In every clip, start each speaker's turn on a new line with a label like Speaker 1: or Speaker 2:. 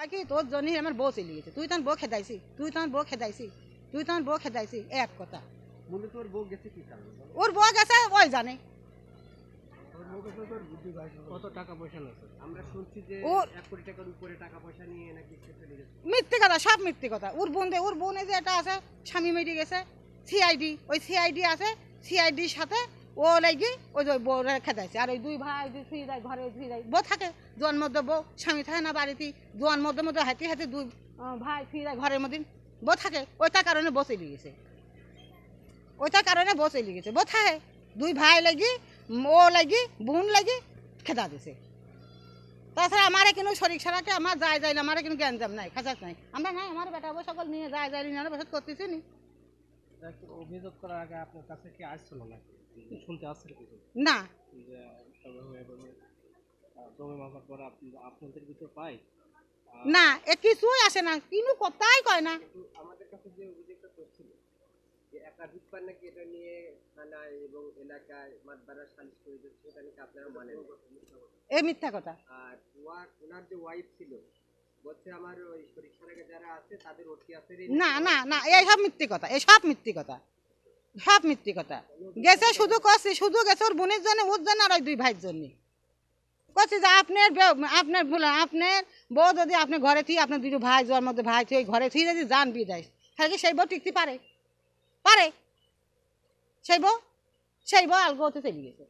Speaker 1: কয় কি তোর জন্যই আমার বউ চলে গেছে, তুই তখন বউ খেদাইছি, তুই তখন বউ খেদাইছি, তুই তখন বউ খেদাইছি, এক কথা।
Speaker 2: ওর বউ গেছে কি কারণে?
Speaker 1: ওর বউ গেছে ওই জানে।
Speaker 2: কত টাকা পয়সা লাগছে? আমরা শুনছি যে 1 কোটি টাকার উপরে টাকা পয়সা নিয়ে নাকি চলে গেছে।
Speaker 1: মিথ্যে কথা, সব মিথ্যে কথা। ওর বোনে যে এটা আছে স্বামী মেরে গেছে, সিআইডি, ওই সিআইডি আছে, সিআইডির সাথে ও লাগি ওই যে বউ খেদাইছে। আর ওই দুই ভাই ফিরে যায় ঘরে, ফিরে যায় বউ থাকে জোয়ান মধ্যে, বউ স্বামী থাকে না বাড়িতে, জোয়ান মধ্যে মধ্যে হাঁটি হাঁটি দুই ভাই ফিরে যায় ঘরের মধ্যে, বউ থাকে। ওইটার কারণে বউ চলে গেছে, ওইটার কারণে বউ চলে গেছে। বউ থাকে দুই ভাই লাগি, ও লাগি, বোন লাগি খেদা দিছে। তাছাড়া আমার কিন্তু শরীর ছাড়াকে আমার যায় যায় না, আমার কিন্তু জ্ঞানজাম নাই, খাঁচার নাই। আমরা নাই আমার বেটা বউ সকল নিয়ে যায় যায় নিয়ে বসত করতেছি নি।
Speaker 2: অভিযোগ করার আগে আপনার কাছে কি আসছিল নাকি? শুনতে আসছিল কিছু
Speaker 1: না
Speaker 2: যে জমি মাপার পর আপনাদের ভিতর পাই
Speaker 1: না, এ কিছুই আসে না, কিন্তু কথাই কয় না।
Speaker 2: আমাদের কাছে যে অভিযোগটা করছিল যে একাধিকবার নাকি এটা নিয়ে থানায় এবং এলাকায় মাতবারা সালিশ করে দিচ্ছে, এটা নাকি আপনারা মানেন?
Speaker 1: এই মিথ্যা কথা।
Speaker 2: আর ওনার যে ওয়াইফ ছিল বলছে আমার ওই শরীর যারা আছে তাদের ওটি আছে।
Speaker 1: না না না, এইসব মিথ্যে কথা, এইসব মিথ্যে কথা, সব মিথ্যে কথা। গেছে শুধু কষি, শুধু গেছে ওর বোনের জন্য, ওর জন্য আর ওই দুই ভাইয়ের জন্য কছি যে আপনার আপনার বউ যদি আপনি ঘরে থি, আপনার দুটো ভাই জোয়ার মধ্যে ভাই থি, ওই ঘরে থি যদি যান বিদায়, তাহলে কি সেই বউ টিকতে পারে? পারে? সেই বউ আলগো হতে চলে গেছে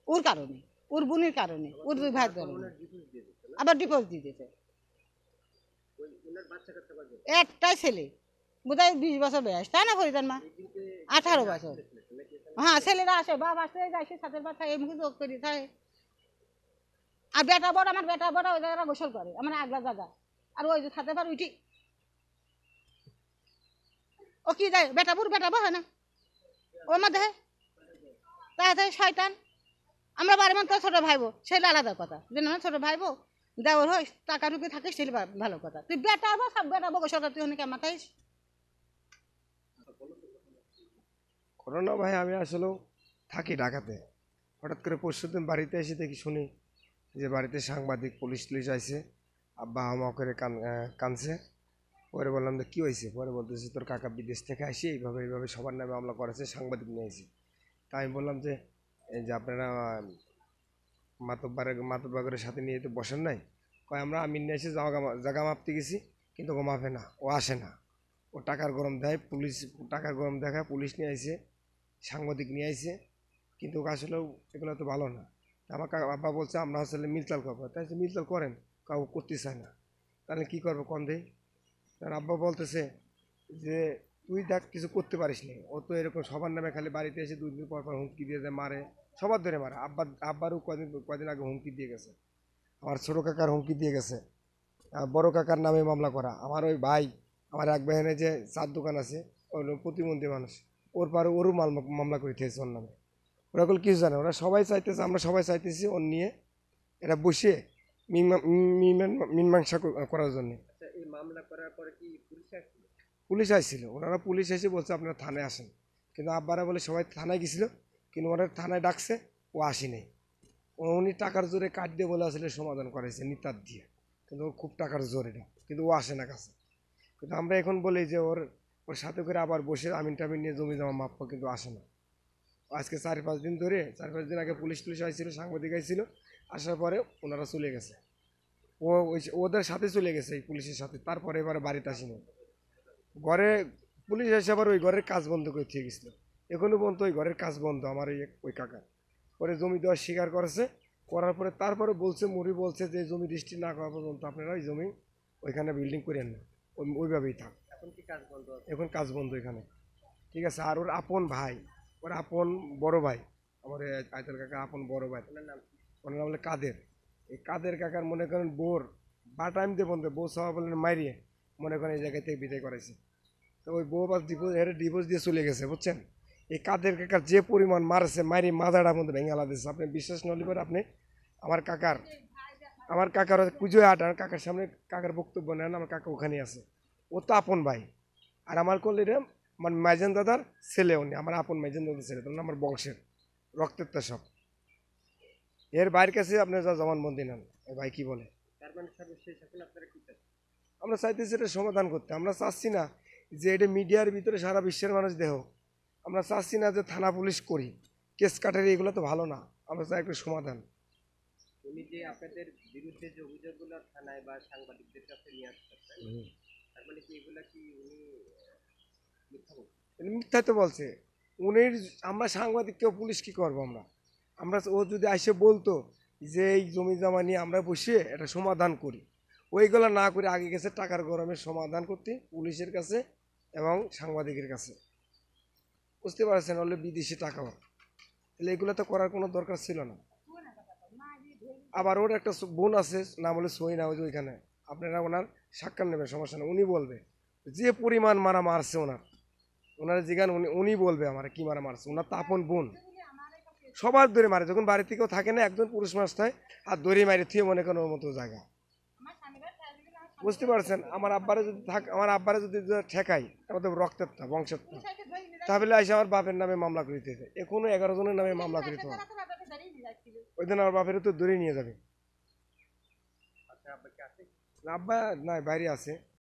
Speaker 1: ওর কারণে, ওর বোনের কারণে, ওর দুই ভাইয়ের কারণে। আবার ডিভোর্স দিয়ে দিয়েছে। একটাই ছেলে, বোধহয় 20 বছর বয়স, তাই না ফরিদার মা? 18 বছর। হ্যাঁ, ছেলেরা আসে, বাপ আসতে যাইছে সাথের বাচ্চা এই মুখে যোগ করি থাকে। আর বেটা বড়, আমার বেটা বড় ওই জায়গাটা গোসল করে, আমার আগলা জায়গা। আর ওই যে সাথে বার উঠি ও কি যায়, বেটা বড় হয় না ওর মধ্যে, তাই শয়তান। আমরা বাড়ির মধ্যে ছোট ভাইবো, সেটা আলাদা কথা। যে না ছোট ভাইবো দেওয়ার হয় টাকা ঢুকে থাকিস, সেটা ভালো কথা। তুই বেটা বো, সব বেটা বো গোসল, তুই অনেকে মাথাইস।
Speaker 3: করোনা ভাই, আমি আসলে থাকি ঢাকাতে। হঠাৎ করে পরশুদিন বাড়িতে এসে দেখি শুনি যে বাড়িতে সাংবাদিক পুলিশ আইছে, আব্বা হামা করে কানছে। পরে বললাম যে কী হয়েছে? পরে বলতেছে তোর কাকা বিদেশ থেকে আসি এইভাবে সবার নামে মামলা করেছে, সাংবাদিক নিয়ে আসি। তাই আমি বললাম যে এই যে আপনারা মাতব্বারের সাথে নিয়ে তো বসেন নাই। কয় আমরা আমিন নিয়ে এসে জায়গা মাপতে গেছি, কিন্তু ও মাপে না, ও আসে না, ও টাকার গরম দেয়, টাকার গরম দেখায়, পুলিশ নিয়ে আইছে, সাংবাদিক নিয়ে আইছে, কিন্তু আসলেও এগুলো তো ভালো না। আমাকে আব্বা বলছে আমরা আসলে মিলতাল করবো, তাই মিলতাল করেন, কাউ করতে চায় না, তাহলে কী করবো কন দেই? তার আব্বা বলতেছে যে তুই দেখ কিছু করতে পারিস নি, ও তো এরকম সবার নামে খালি বাড়িতে এসে 2 দিন পর হুমকি দিয়ে যায়, মারে, সবার ধরে মারে। আব্বারও কদিন আগে হুমকি দিয়ে গেছে, আমার ছোটো কাকার হুমকি দিয়ে গেছে, বড় কাকার নামে মামলা করা। আমার ওই ভাই, আমার এক ভাইনে যে চার দোকান আছে, ওই প্রতিবন্ধী মানুষ, ওরও মামলা করে দিয়েছে ওর নামে। ওরা কিছু জানে, ওরা সবাই চাইতেছে, আমরা সবাই চাইতেছি ওর নিয়ে এটা বসে মীমাংসা করার জন্য। পুলিশ আসছিল, ওনারা পুলিশ এসে বলছে আপনারা থানায় আসেন, কিন্তু আব্বারা বলে সবাই থানায় গেছিলো, কিন্তু ওরা থানায় ডাকছে, ও আসেনি। উনি টাকার জোরে কাট দিয়ে বলে আসলে সমাধান করেছে নিতার দিয়ে, কিন্তু ওর খুব টাকার জোর এটা, কিন্তু ও আসে না কাছে। কিন্তু আমরা এখন বলি যে ওর সাথে করে আবার বসে আমিন টামিন নিয়ে জমি জমা মাপবো, কিন্তু আসে না। আজকে 4-5 দিন ধরে, 4-5 দিন আগে পুলিশ আসছিল, সাংবাদিক আসছিল, আসার পরে ওনারা চলে গেছে, ওদের সাথে চলে গেছে এই পুলিশের সাথে। তারপরে এবারে বাড়িতে আসেনি, ঘরে পুলিশ এসে আবার ওই ঘরের কাজ বন্ধ করে দিয়ে গেছিলো। এখনো পর্যন্ত ওই ঘরের কাজ বন্ধ আমার ওই কাকা। পরে জমি দেওয়ার স্বীকার করেছে, করার পরে তারপরে বলছে, মুড়ি বলছে যে জমি রেজিস্ট্রি না করা পর্যন্ত আপনারা ওই জমি ওইখানে বিল্ডিং করেন না, ওইভাবেই থাক। এখন কাজ বন্ধ এখানে, ঠিক আছে। আর ওর আপন ভাই, ওর আপন বড় ভাই, আমার আয়তাল কাকা আপন বড় ভাই, ওনার নাম হলো কাদের। এই কাদের কাকার মনে করেন বোর বা টাইম দিয়ে বন্ধ, বউ সবাই বলেন মারিয়ে মনে করেন এই জায়গায় থেকে বিদায় করাইছে। তো ওই বউ বা ডিভোর্স দিয়ে চলে গেছে, বুঝছেন। এই কাদের কাকার যে পরিমাণ মারছে, মারি মাথাটার মধ্যে ভেঙে দিয়েছে, আপনি বিশ্বাস নলি করে আপনি আমার কাকার পুজোয় আটার কাকার সামনে কাকার বক্তব্য নেন, আমার কাকা ওখানে আছে, ও তো আপন ভাই। আর আমার করলে রে আমার মাইজান দাদার ছেলে, উনি আমার আপন মাইজান দাদার ছেলে, তখন আমার বংশের রক্তের তো সব। এর ভাইয়ের কাছে আপনি যা জবানবন্দি নেন, এই ভাই কি বলে।
Speaker 2: মানে সর্বশেষ এখন আপনারা কি চাচ্ছেন?
Speaker 3: আমরা চাইতেছি এটা সমাধান করতে। আমরা চাচ্ছি না যে এটা মিডিয়ার ভিতরে সারা বিশ্বের মানুষ দেহ। আমরা চাচ্ছি না যে থানা পুলিশ করি, কেস কাটারি, এগুলো তো ভালো না। আমরা চাই একটা সমাধান।
Speaker 2: উনি যে আপনাদের বিরুদ্ধে যে অভিযোগগুলো থানায় বা সাংবাদিকদের কাছে নিয়ে আসতেছেন, তার মানে কি এগুলা কি উনি মিথ্যা বলছেন?
Speaker 3: মিথ্যাই তো বলছে উনি। আমরা সাংবাদিককেও পুলিশ কি করবো আমরা? আমরা ও যদি এসে বলতো যে এই জমি জমা নিয়ে আমরা বসে এটা সমাধান করি, ওইগুলো না করে আগে গেছে টাকার গরমে সমাধান করতে পুলিশের কাছে এবং সাংবাদিকের কাছে। বুঝতে পারছেন, হলে বিদেশি টাকাও, তাহলে এগুলো তো করার কোনো দরকার ছিল না। আবার ওর একটা বোন আছে, নাম হলো সইনা, ওই যে ওইখানে আপনারা ওনার সাক্ষাৎ নেবেন, সমস্যা নেই। উনি বলবে যে পরিমাণ মারা মারছে ওনার জিগান, উনি বলবে আমার কি মারা মারছে। ওনার তো আপন বোন, সবার দড়ি মারে, যখন বাড়ি থেকেও থাকে না, একজন পুরুষ মানুষ হয় আর দড়ি মারি থুয়ে মনে করেন ওর মতো জায়গা। বুঝতে পারছেন, আমার আব্বারে যদি ঠেকাই, আমাদের রক্তের তা বংশের তা, তাহলে এসে আমার বাপের নামে মামলা করে দিতে, এখনো 11 জনের নামে মামলা করে দিতে হবে। ওই দিন আমার বাপের তো দড়ি নিয়ে যাবে।
Speaker 2: আপনার আব্বা কি আছে?
Speaker 3: আব্বা নাই, বাইরে আছে।